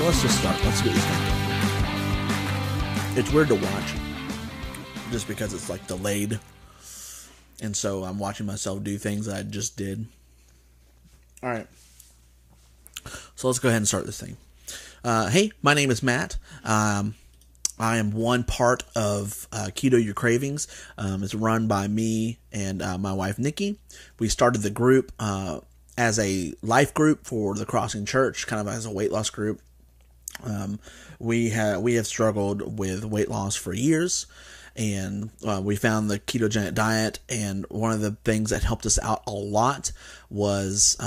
So let's just start. Let's get this thing going. It's weird to watch just because it's like delayed. And so I'm watching myself do things that I just did. Alright. So let's go ahead and start this thing. Hey, my name is Matt. I am one part of Keto, Your Cravings. It's run by me and my wife, Nikki. We started the group as a life group for the Crossing Church, kind of as a weight loss group. We have struggled with weight loss for years, and we found the ketogenic diet, and one of the things that helped us out a lot was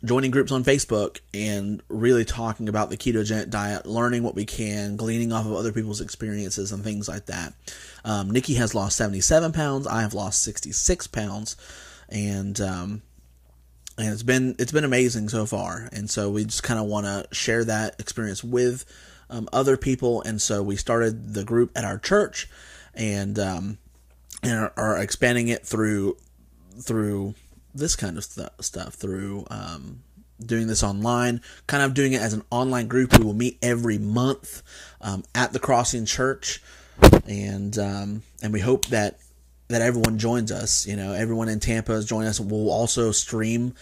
joining groups on Facebook and really talking about the ketogenic diet, learning what we can, gleaning off of other people's experiences and things like that. Nikki has lost 77 pounds. I have lost 66 pounds, and it's been amazing so far. And so we just kind of want to share that experience with other people. And so we started the group at our church, and are expanding it through this kind of stuff, through doing this online, kind of doing it as an online group. We will meet every month at the Crossing Church, and we hope that everyone joins us. You know, everyone in Tampa is joining us. We'll also stream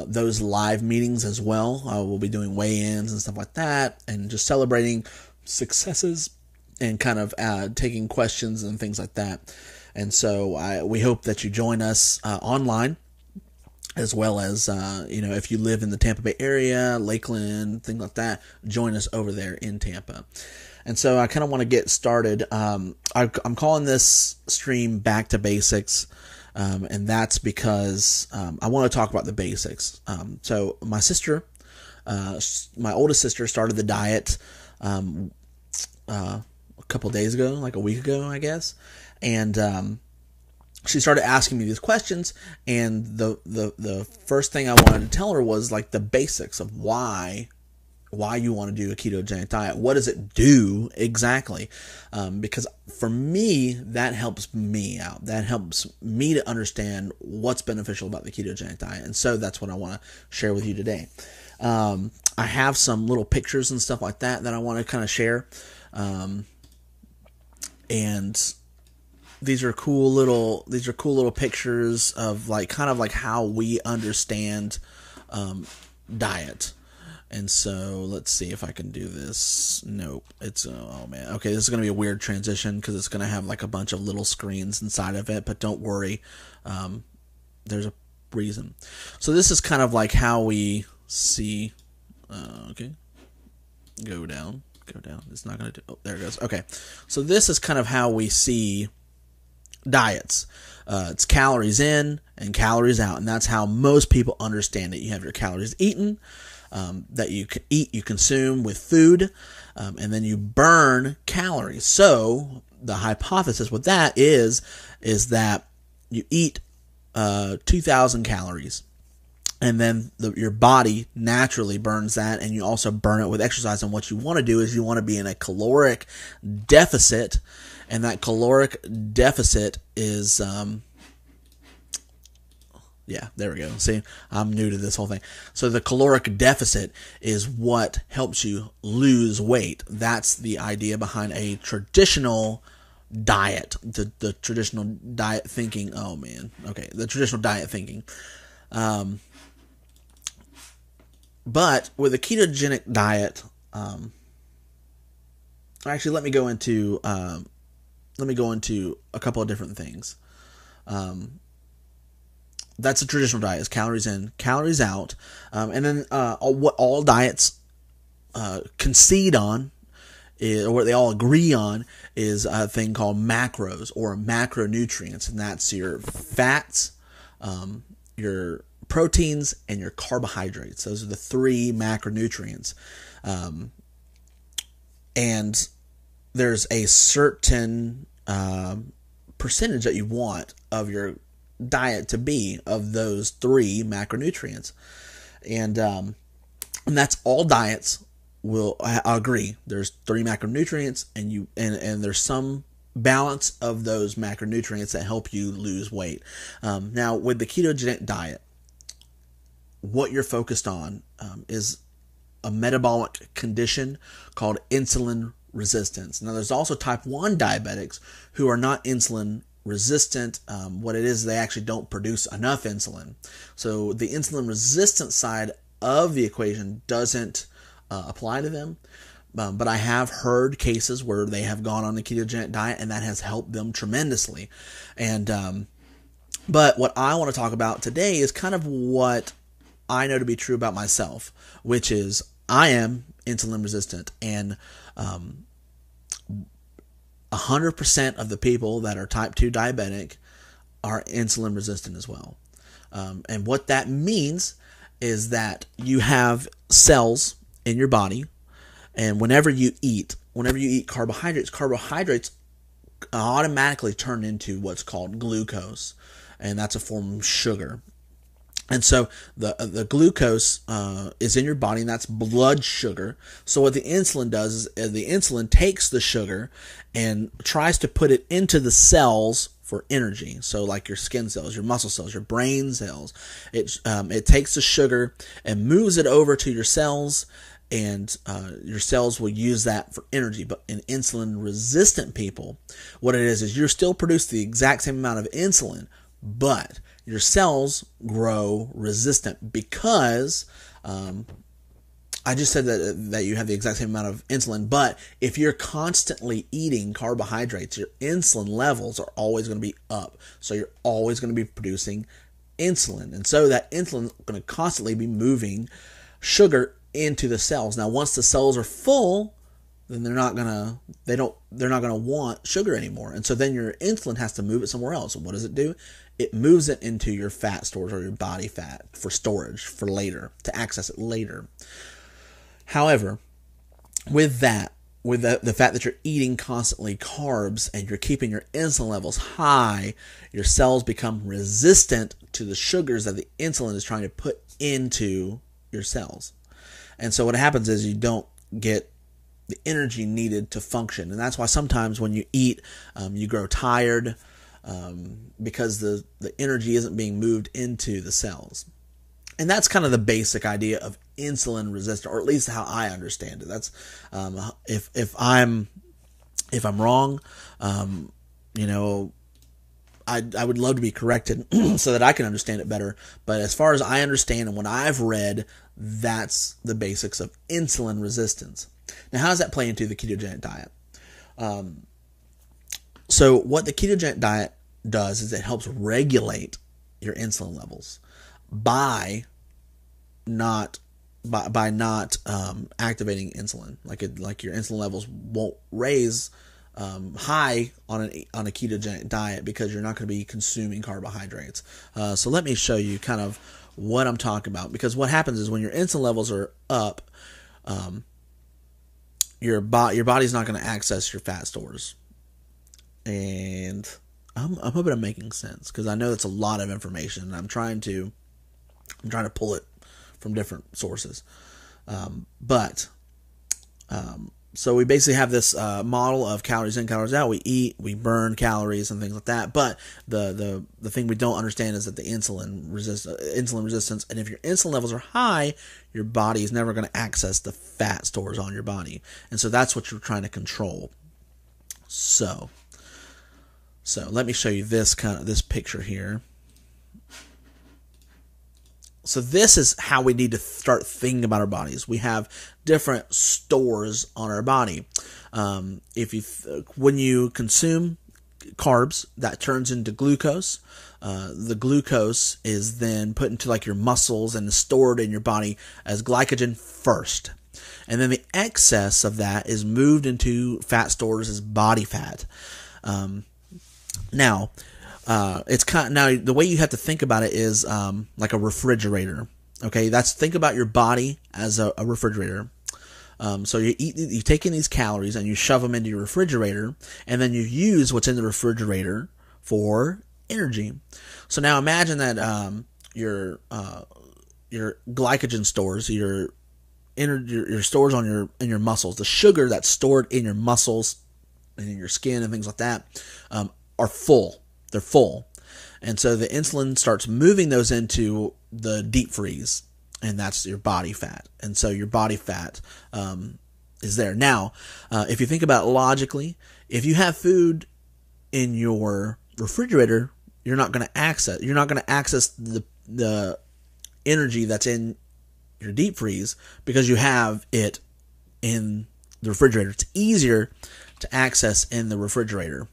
those live meetings as well. We'll be doing weigh-ins and stuff like that, and just celebrating successes and kind of taking questions and things like that. And so we hope that you join us online, as well as, if you live in the Tampa Bay area, Lakeland, things like that, join us over there in Tampa. And so I kind of want to get started. I'm calling this stream Back to Basics, and that's because I want to talk about the basics. So my sister, my oldest sister, started the diet a couple days ago, like a week ago, I guess, and she started asking me these questions, and the first thing I wanted to tell her was like the basics of why you want to do a ketogenic diet. What does it do exactly? Because for me, that helps me out. That helps me to understand what's beneficial about the ketogenic diet. And so that's what I want to share with you today. I have some little pictures and stuff like that I want to kind of share. And these are cool little pictures of kind of how we understand diet. And so let's see if I can do this. Nope. It's, oh man. Okay, this is going to be a weird transition because it's going to have a bunch of little screens inside of it, but don't worry. There's a reason. So this is kind of how we see, okay. Go down. It's not going to do, oh, there it goes. Okay. So this is kind of how we see diets. It's calories in and calories out, and that's how most people understand it. You have your calories eaten, that you consume with food, and then you burn calories. So the hypothesis with that is that you eat 2,000 calories, and then your body naturally burns that, and you also burn it with exercise. And what you want to do is you want to be in a caloric deficit, and that caloric deficit is yeah, there we go. See, I'm new to this whole thing. So the caloric deficit is what helps you lose weight. That's the idea behind a traditional diet. The traditional diet thinking. Oh man. Okay. The traditional diet thinking. But with a ketogenic diet, actually, let me go into a couple of different things. That's a traditional diet, is calories in, calories out. And then what all diets concede on, or what they all agree on, is a thing called macros or macronutrients. And that's your fats, your proteins, and your carbohydrates. Those are the three macronutrients. And there's a certain percentage that you want of your diet to be of those three macronutrients, and that's all diets will agree. There's three macronutrients, and there's some balance of those macronutrients that help you lose weight. Now with the ketogenic diet, what you're focused on is a metabolic condition called insulin resistance. Now, there's also type 1 diabetics who are not insulin resistant. What it is, they actually don't produce enough insulin. So the insulin resistant side of the equation doesn't apply to them. But I have heard cases where they have gone on the ketogenic diet and that has helped them tremendously. And but what I want to talk about today is kind of what I know to be true about myself, which is I am insulin resistant, and 100% of the people that are type 2 diabetic are insulin resistant as well. And what that means is that you have cells in your body, and whenever you eat carbohydrates automatically turn into what's called glucose, and that's a form of sugar. And so the glucose is in your body, and that's blood sugar. So what the insulin does is the insulin takes the sugar and tries to put it into the cells for energy. So like your skin cells, your muscle cells, your brain cells, it takes the sugar and moves it over to your cells, and your cells will use that for energy. But in insulin resistant people, what it is you're still producing the exact same amount of insulin, but your cells grow resistant because I just said that you have the exact same amount of insulin, but if you're constantly eating carbohydrates, your insulin levels are always going to be up. So you're always going to be producing insulin. And so that insulin is going to constantly be moving sugar into the cells. Now, once the cells are full, then they're not gonna want sugar anymore. And so then your insulin has to move it somewhere else. And what does it do? It moves it into your fat stores or your body fat for storage for later, to access it later. However, with the fact that you're eating constantly carbs and you're keeping your insulin levels high, your cells become resistant to the sugars that the insulin is trying to put into your cells. And so what happens is you don't get the energy needed to function. And that's why sometimes when you eat, you grow tired because the energy isn't being moved into the cells. And that's kind of the basic idea of insulin resistant, or at least how I understand it. That's if I'm wrong, I would love to be corrected so that I can understand it better. But as far as I understand and what I've read, that's the basics of insulin resistance. Now, how does that play into the ketogenic diet? So what the ketogenic diet does is it helps regulate your insulin levels by not activating insulin. Like your insulin levels won't raise high on a ketogenic diet because you're not going to be consuming carbohydrates. So let me show you kind of what I'm talking about, because what happens is when your insulin levels are up, your body's not going to access your fat stores. And I'm hoping I'm making sense, because I know it's a lot of information, and I'm trying to pull it from different sources. So we basically have this model of calories in, calories out. We eat, we burn calories and things like that. But the thing we don't understand is that the insulin resistance, and if your insulin levels are high, your body is never going to access the fat stores on your body. And so that's what you're trying to control. So let me show you this picture here. So this is how we need to start thinking about our bodies. We have different stores on our body. When you consume carbs, that turns into glucose. The glucose is then put into like your muscles and is stored in your body as glycogen first. And then the excess of that is moved into fat stores as body fat. Now, the way you have to think about it is like a refrigerator. Okay, think about your body as a refrigerator. So you take in these calories and you shove them into your refrigerator, and then you use what's in the refrigerator for energy. So now imagine that your glycogen stores, your stores in your muscles, the sugar that's stored in your muscles and in your skin and things like that, are full. They're full. And so the insulin starts moving those into the deep freeze. and that's your body fat. And so your body fat is there. Now, if you think about it logically, if you have food in your refrigerator, you're not going to access the energy that's in your deep freeze because you have it in the refrigerator. It's easier to access in the refrigerator.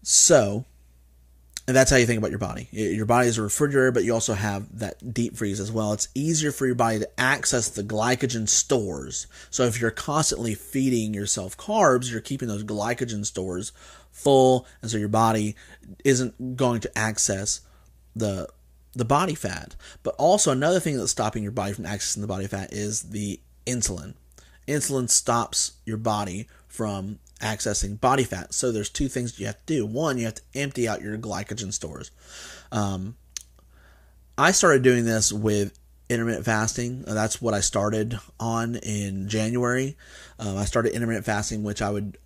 So, and that's how you think about your body. Your body is a refrigerator, but you also have that deep freeze as well. It's easier for your body to access the glycogen stores. So if you're constantly feeding yourself carbs, you're keeping those glycogen stores full, and so your body isn't going to access the body fat. But also another thing that's stopping your body from accessing the body fat is the insulin. Insulin stops your body from accessing body fat. So there's two things you have to do. One, you have to empty out your glycogen stores. I started doing this with intermittent fasting. That's what I started on in January. I started intermittent fasting, which I would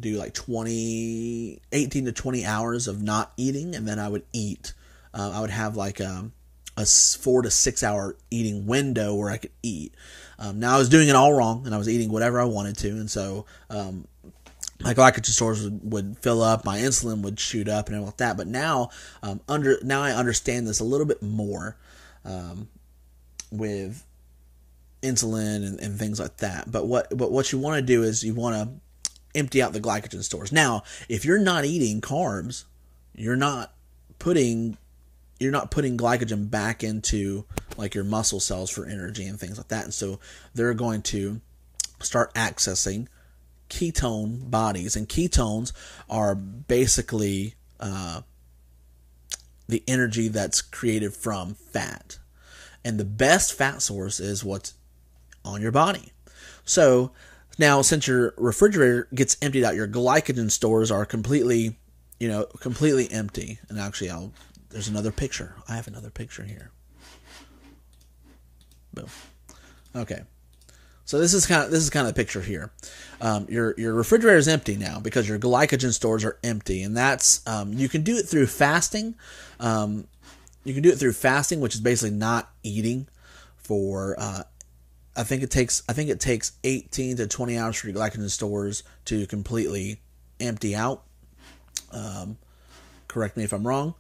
do like 18 to 20 hours of not eating, and then I would eat. I would have like a 4 to 6 hour eating window where I could eat. Now I was doing it all wrong, and I was eating whatever I wanted to, and so my glycogen stores would fill up, my insulin would shoot up, and everything like that. But now, now I understand this a little bit more with insulin and things like that. But what you want to do is you want to empty out the glycogen stores. Now, if you're not eating carbs, you're not putting glycogen back into like your muscle cells for energy and things like that. And so they're going to start accessing ketone bodies, and ketones are basically the energy that's created from fat. And the best fat source is what's on your body. So now, since your refrigerator gets emptied out, your glycogen stores are completely empty. And actually, there's another picture. I have another picture here. Boom. Okay. So this is kind of the picture here. Your refrigerator is empty now because your glycogen stores are empty, and that's you can do it through fasting. You can do it through fasting, which is basically not eating for. I think it takes 18 to 20 hours for your glycogen stores to completely empty out. Correct me if I'm wrong.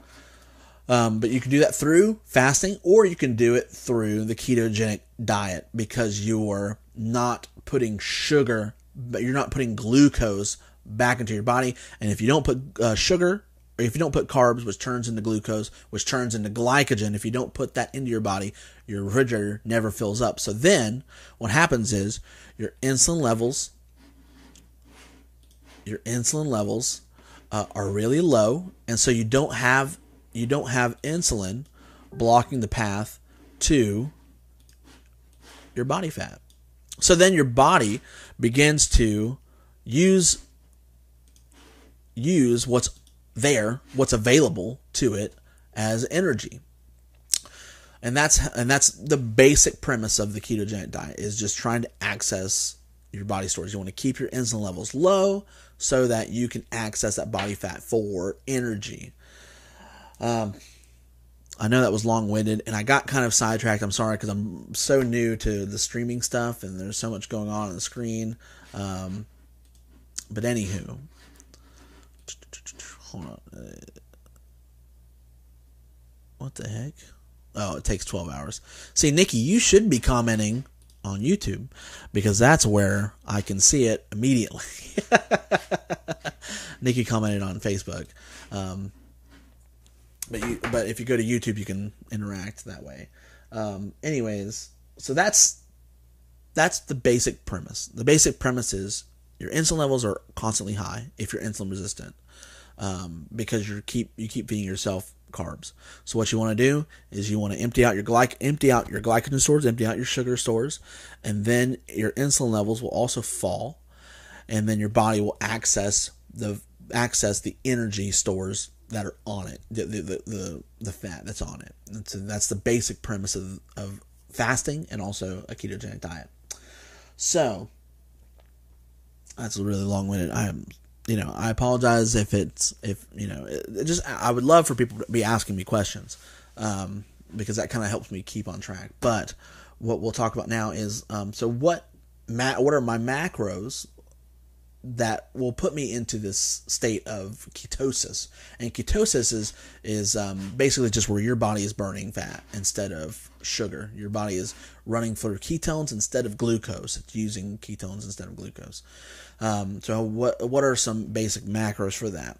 But you can do that through fasting, or you can do it through the ketogenic diet, because you're not putting sugar, but you're not putting glucose back into your body. And if you don't put sugar, or if you don't put carbs, which turns into glucose, which turns into glycogen, if you don't put that into your body, your refrigerator never fills up. So then what happens is your insulin levels are really low, and so you don't have insulin blocking the path to your body fat. So then your body begins to use what's there, what's available to it as energy. And that's the basic premise of the ketogenic diet, is just trying to access your body stores. You want to keep your insulin levels low so that you can access that body fat for energy. I know that was long-winded, and I got kind of sidetracked. I'm sorry, because I'm so new to the streaming stuff, and there's so much going on the screen. But anywho, hold on. What the heck? Oh, it takes 12 hours. See, Nikki, you should be commenting on YouTube, because that's where I can see it immediately. Nikki commented on Facebook. But if you go to YouTube, you can interact that way. Anyways, so that's the basic premise. The basic premise is your insulin levels are constantly high if you're insulin resistant, because you keep feeding yourself carbs. So what you want to do is you want to empty out your glycogen stores, empty out your sugar stores, and then your insulin levels will also fall, and then your body will access the energy stores that are on it, the fat that's on it. That's the basic premise of fasting and also a ketogenic diet. So that's really long-winded. I apologize if I would love for people to be asking me questions. because that kind of helps me keep on track. But what we'll talk about now is, so what are my macros that will put me into this state of ketosis? And ketosis is basically just where your body is burning fat instead of sugar. Your body is running for ketones instead of glucose. It's using ketones instead of glucose. So what are some basic macros for that?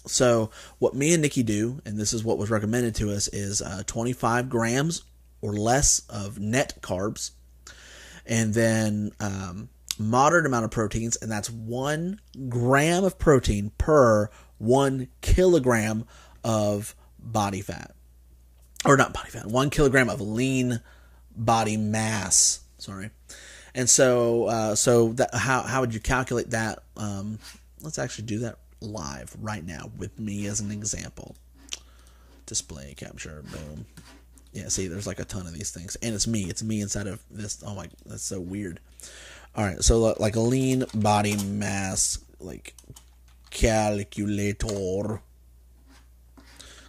So what me and Nikki do, and this is what was recommended to us, is 25 grams or less of net carbs, and then moderate amount of proteins, and that's 1 gram of protein per 1 kilogram of body fat. Or not body fat, 1 kilogram of lean body mass. Sorry. And so how would you calculate that? Let's actually do that live right now with me as an example. Display capture, boom. Yeah, see, there's like a ton of these things, and it's me inside of this. Oh my, that's so weird. All right, so like a lean body mass, like calculator.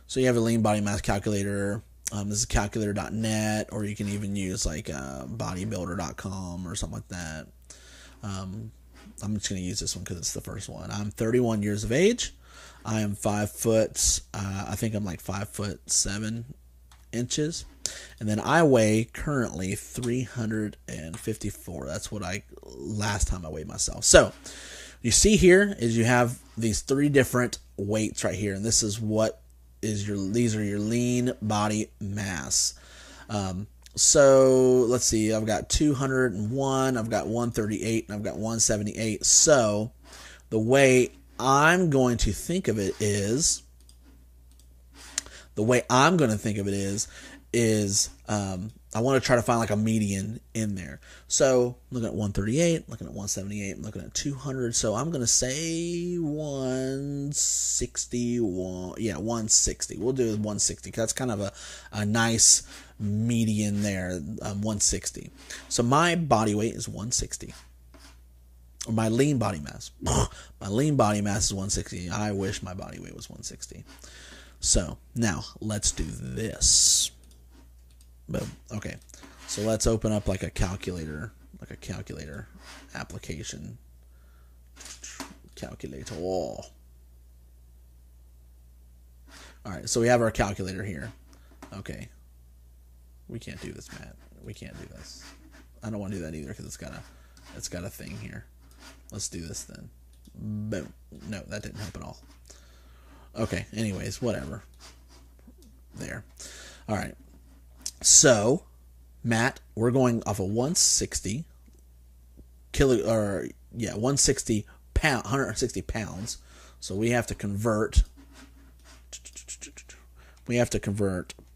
So you have a lean body mass calculator. This is calculator.net, or you can even use like bodybuilder.com or something like that. I'm just going to use this one because it's the first one. I'm 31 years of age. I am 5 foot. I think I'm like 5'7" inches, and then I weigh currently 354. That's what last time I weighed myself. So you see here is you have these 3 different weights right here, and this is these are your lean body mass. So let's see, I've got 201, I've got 138, and I've got 178. So the way I'm going to think of it is, I want to try to find like a median in there. So looking at 138, looking at 178, I'm looking at 200. So I'm going to say 161. Yeah, 160. We'll do 160 because that's kind of a nice median there, 160. So my body weight is 160. Or my lean body mass. My lean body mass is 160. I wish my body weight was 160. So now let's do this. Boom. Okay. So let's open up like a calculator application. Calculator. All right. So we have our calculator here. Okay. We can't do this, Matt. We can't do this. I don't want to do that either because it's got a thing here. Let's do this then. Boom. No, that didn't help at all. Okay, anyways, whatever. There. All right. So, Matt, we're going off of 160 160 pound, 160 pounds. So we have to convert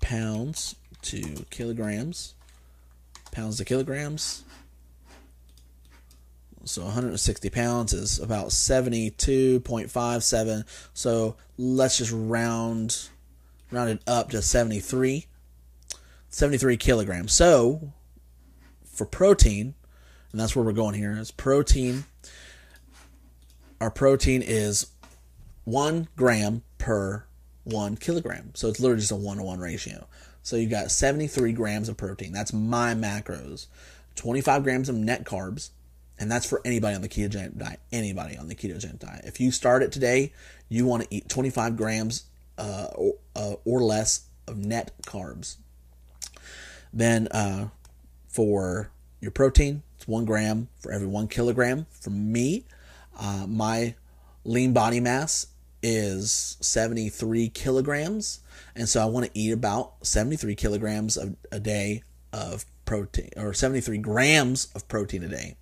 pounds to kilograms. Pounds to kilograms. So 160 pounds is about 72.57. So let's just round it up to 73 kilograms. So for protein, and that's where we're going here, is protein. Our protein is 1 gram per 1 kilogram. So it's literally just a 1-to-1 ratio. So you got 73 grams of protein. That's my macros. 25 grams of net carbs. And that's for anybody on the ketogenic diet. Anybody on the ketogenic diet. If you start it today, you want to eat 25 grams or less of net carbs. Then for your protein, it's 1 gram for every 1 kilogram. For me, my lean body mass is 73 kilograms. And so I want to eat about 73 kilograms a day of protein, or 73 grams of protein a day.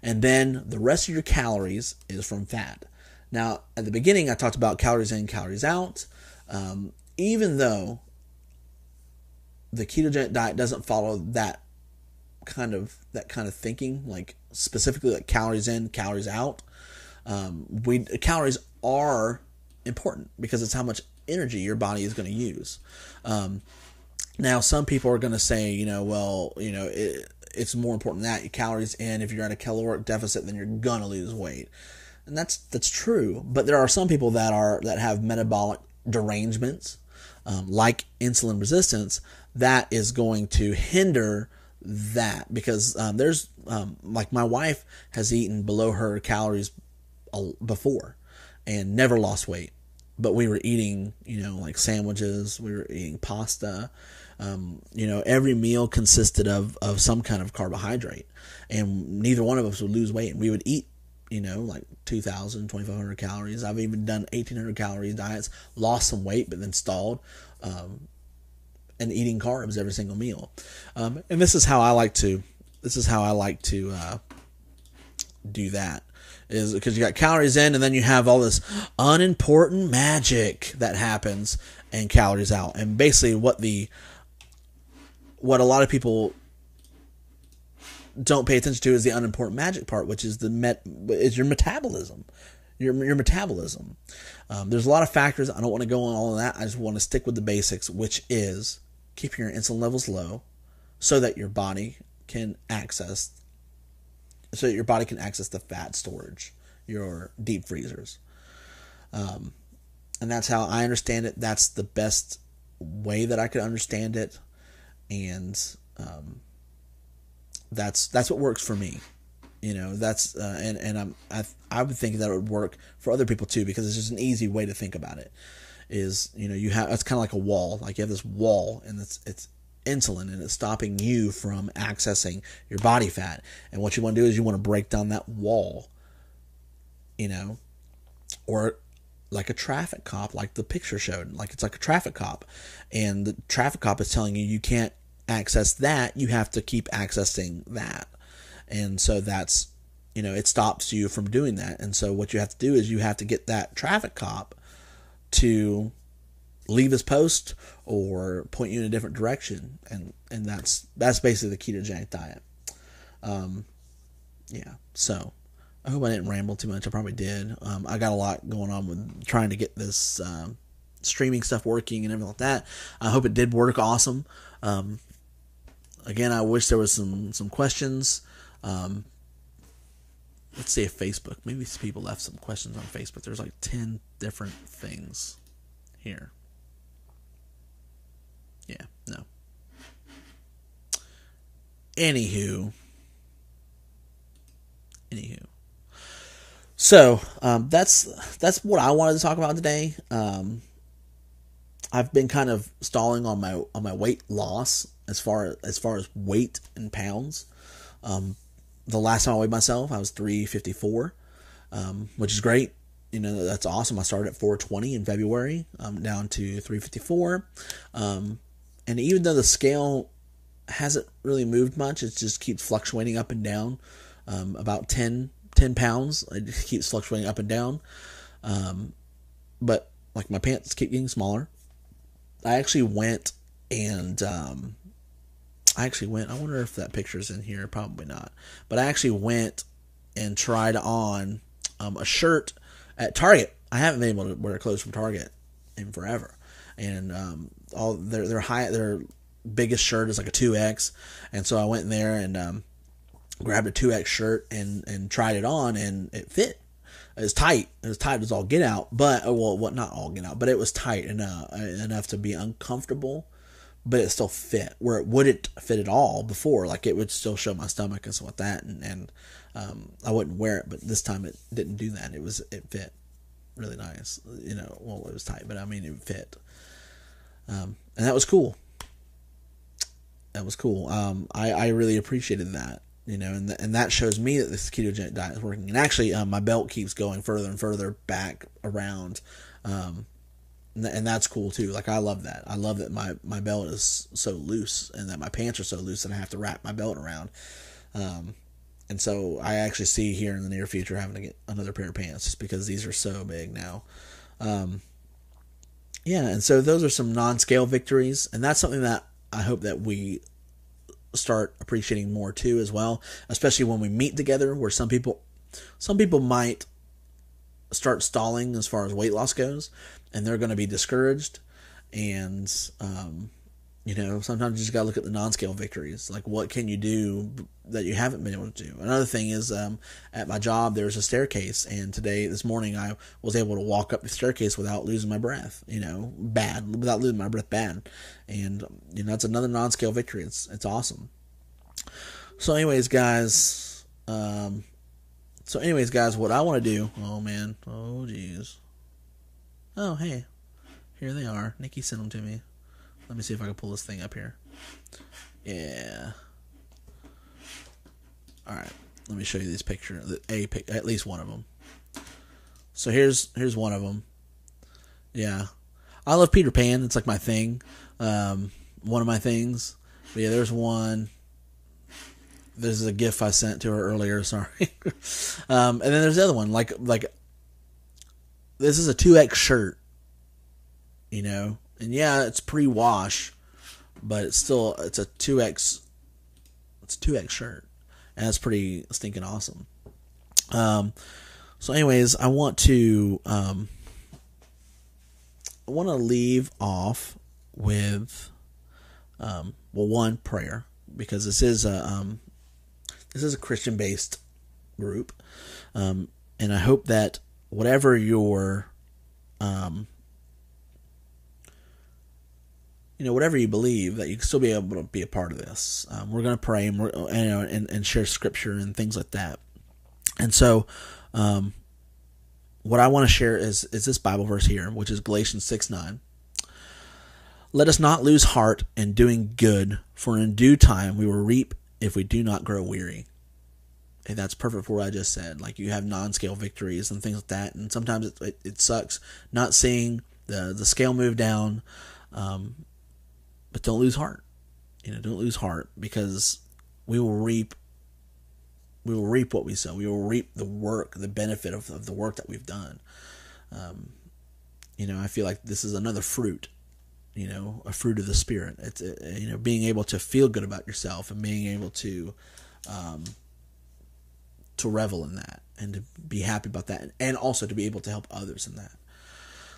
And then the rest of your calories is from fat. Now, at the beginning, I talked about calories in, calories out. Even though the ketogenic diet doesn't follow that kind of thinking, like specifically like calories in, calories out, calories are important because it's how much energy your body is going to use. Now, some people are going to say, it's more important than that. Your calories in, if you're at a caloric deficit, then you're going to lose weight. And that's true. But there are some people that have metabolic derangements. like insulin resistance, that is going to hinder that, because there's like my wife has eaten below her calories before and never lost weight, but we were eating, like sandwiches, we were eating pasta. Every meal consisted of some kind of carbohydrate, and neither one of us would lose weight. And we would eat, like 2,000, 2,500 calories. I've even done 1,800 calories diets, lost some weight, but then stalled, and eating carbs every single meal. And this is how I like to do that, is because you got calories in, and then you have all this unimportant magic that happens and calories out. And basically what a lot of people don't pay attention to is the unimportant magic part, which is your metabolism. Your metabolism. There's a lot of factors. I don't want to go on all of that. I just want to stick with the basics, which is keeping your insulin levels low so that your body can access the fat storage, your deep freezers. And that's how I understand it. That's the best way that I could understand it. And that's what works for me. That's I would think that it would work for other people too, because it's just an easy way to think about it. Is it's kind of like a wall. Like you have this wall, and it's insulin, and it's stopping you from accessing your body fat. And what you want to do is you want to break down that wall. Or like a traffic cop, like the picture showed. Like it's like a traffic cop, and the traffic cop is telling you can't access that. You have to keep accessing that. And so that's, it stops you from doing that. And so what you have to do is you have to get that traffic cop to leave his post or point you in a different direction. And that's basically the ketogenic diet. So I hope I didn't ramble too much. I probably did. I got a lot going on with trying to get this streaming stuff working and everything like that. I hope it did work awesome. Again, I wish there was some questions. Let's see if Facebook, maybe some people left some questions on Facebook. There's like 10 different things here. Yeah, no. Anywho. So, that's what I wanted to talk about today. I've been kind of stalling on my weight loss as far as weight in pounds. The last time I weighed myself, I was 354, which is great. That's awesome. I started at 420 in February. I'm down to 354. And even though the scale hasn't really moved much, it just keeps fluctuating up and down. About 10 pounds. It just keeps fluctuating up and down. But like my pants keep getting smaller. I actually went and, I wonder if that picture's in here. Probably not. But I actually went and tried on a shirt at Target. I haven't been able to wear clothes from Target in forever. And all their biggest shirt is like a 2X. And so I went in there and grabbed a 2X shirt and tried it on, and it fit. It was tight. It was tight as all get out. But, not all get out, but it was tight enough to be uncomfortable. But it still fit where it wouldn't fit at all before. Like it would still show my stomach and stuff like that, and I wouldn't wear it. But this time it didn't do that. It fit really nice. It was tight, but I mean it fit, and that was cool. I really appreciated that. And that shows me that this ketogenic diet is working. And actually, my belt keeps going further and further back around. And that's cool too. Like I love that. I love that my belt is so loose, and that my pants are so loose that I have to wrap my belt around. And so I actually see here in the near future having to get another pair of pants just because these are so big now. And so those are some non-scale victories, and that's something that I hope that we start appreciating more too as well, especially when we meet together, where some people might start stalling as far as weight loss goes, and they're going to be discouraged, and Sometimes you just got to look at the non-scale victories. Like, what can you do that you haven't been able to do? Another thing is, at my job, there's a staircase, and this morning, I was able to walk up the staircase without losing my breath, without losing my breath bad. And, that's another non-scale victory. It's awesome. So anyways, guys, what I want to do, oh man, oh geez. Oh, hey, here they are. Nikki sent them to me. Let me see if I can pull this thing up here. Yeah. All right. Let me show you this picture. At least one of them. So here's one of them. Yeah. I love Peter Pan. It's like my thing. One of my things. But yeah, there's one. This is a GIF I sent to her earlier. Sorry. And then there's the other one. Like this is a 2X shirt. And yeah, it's pre-wash, but it's a 2X. It's a 2X shirt, and that's pretty stinking awesome. So anyways, I want to leave off with one prayer, because this is a Christian-based group, and I hope that whatever your whatever you believe, that you can still be able to be a part of this. We're going to pray and share scripture and things like that. And so, what I want to share is this Bible verse here, which is Galatians 6:9. Let us not lose heart in doing good, for in due time we will reap if we do not grow weary. And that's perfect for what I just said. Like, you have non-scale victories and things like that, and sometimes it sucks not seeing the scale move down. But don't lose heart. Don't lose heart, because we will reap what we sow. We will reap the benefit of the work that we've done. I feel like this is another fruit, a fruit of the Spirit. It's, being able to feel good about yourself and being able to revel in that and to be happy about that, and also to be able to help others in that.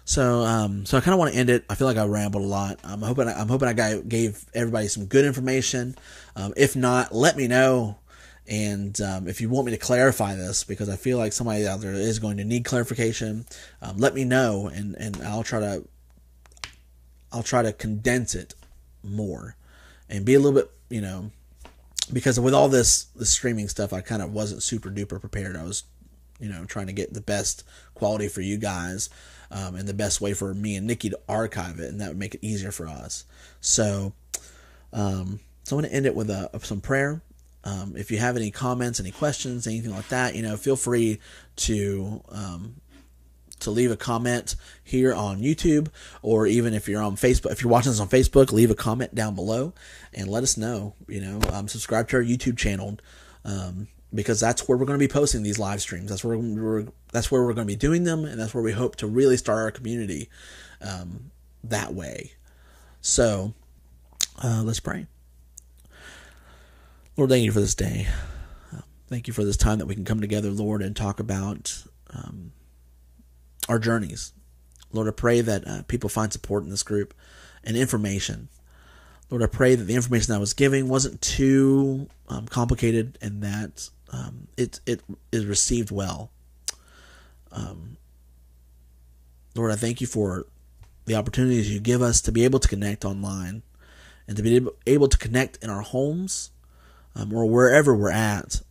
So I kind of want to end it. I feel like I rambled a lot. I'm hoping I gave everybody some good information. If not, let me know. And if you want me to clarify this, because I feel like somebody out there is going to need clarification, let me know, and I'll try to condense it more and be a little bit, because with all this streaming stuff, I kind of wasn't super duper prepared. I was, trying to get the best quality for you guys. And the best way for me and Nikki to archive it, and that would make it easier for us. So I'm going to end it with some prayer. If you have any comments, any questions, anything like that, feel free to leave a comment here on YouTube, or even if you're on Facebook, if you're watching this on Facebook, leave a comment down below and let us know. Subscribe to our YouTube channel. Because that's where we're going to be posting these live streams. That's where we're going to be doing them, and that's where we hope to really start our community that way. So let's pray. Lord, thank you for this day. Thank you for this time that we can come together, Lord, and talk about our journeys. Lord, I pray that people find support in this group and information. Lord, I pray that the information I was giving wasn't too complicated, and that it is received well. Lord, I thank you for the opportunities you give us to be able to connect online, and to be able to connect in our homes, or wherever we're at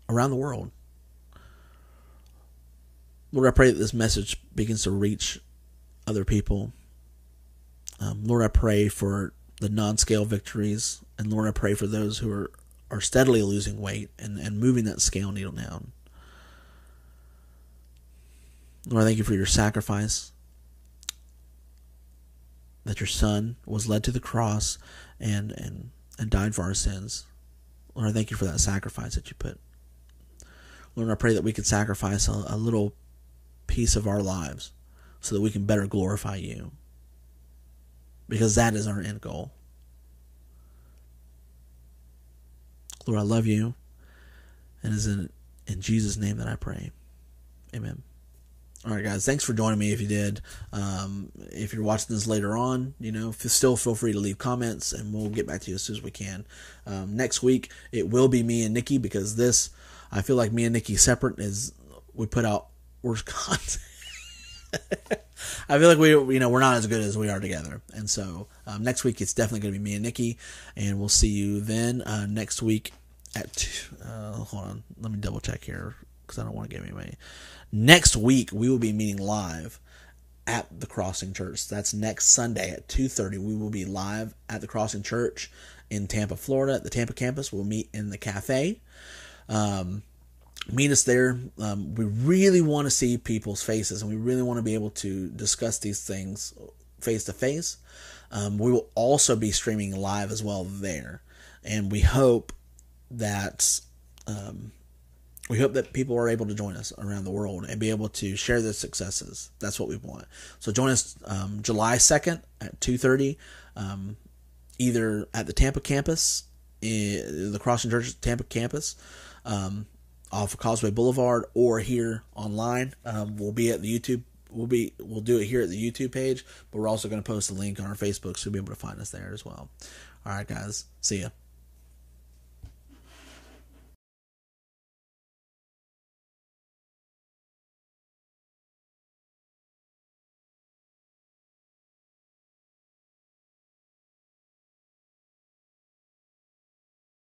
around the world. Lord, I pray that this message begins to reach other people. Lord, I pray for the non-scale victories, and Lord, I pray for those who are steadily losing weight and moving that scale needle down. Lord, I thank you for your sacrifice, that your Son was led to the cross and died for our sins. Lord, I thank you for that sacrifice that you put. Lord, I pray that we could sacrifice a little piece of our lives so that we can better glorify you, because that is our end goal. Lord, I love you, and it is in Jesus' name that I pray. Amen. All right, guys. Thanks for joining me. If you did, if you're watching this later on, still feel free to leave comments, and we'll get back to you as soon as we can. Next week it will be me and Nikki, because I feel like me and Nikki separate is we put out worse content. I feel like we're not as good as we are together, and so next week it's definitely going to be me and Nikki, and we'll see you then next week at. Hold on, let me double check here because I don't want to give anybody. Next week we will be meeting live at the Crossing Church. That's next Sunday at 2:30. We will be live at the Crossing Church in Tampa, Florida, at the Tampa campus. We'll meet in the cafe. Meet us there. We really want to see people's faces, and we really want to be able to discuss these things face to face. We will also be streaming live as well there, and we hope that people are able to join us around the world and be able to share their successes. That's what we want. So join us July 2nd at 2:30, either at the Tampa campus, the Crossing Church Tampa campus, off of Causeway Boulevard, or here online. We'll be at the YouTube. We'll do it here at the YouTube page, but we're also going to post a link on our Facebook, so you'll be able to find us there as well. All right, guys. See ya.